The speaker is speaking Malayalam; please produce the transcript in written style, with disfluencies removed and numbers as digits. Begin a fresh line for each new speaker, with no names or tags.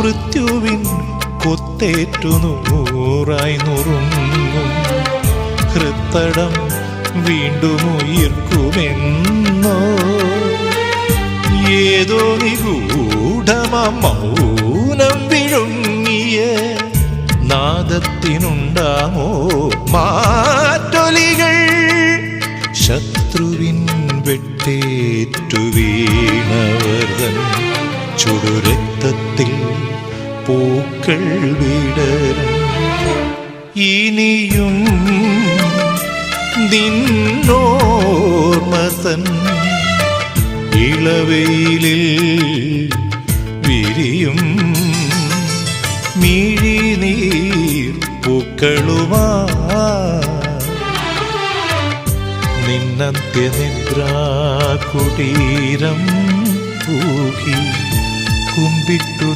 മൃത്യുവിൻ കൊത്തേറ്റു നൂറായി നുറുങ്ങും ഹൃത്തടം വീണ്ടും ഉയിർക്കുമെന്നോ ഏതോ നിഗൂഢമൗനം വിഴുങ്ങിയ നാദത്തിനുണ്ടാമോ മാറ്റൊലികൾ ശത്രുവിൻ വെട്ടേറ്റു വീണവർതൻ ചുടുരക്തത്തിൽ പൂക്കൾ വിടരും ഇനിയും നിന്നോർമതൻ ഇളവെയിലിൽ വിരിയും മിഴിനീർ പൂക്കളുമാ നിന്നന്ത്യനിദ്രാകുടീരം പൂകി കുമ്പിട്ടു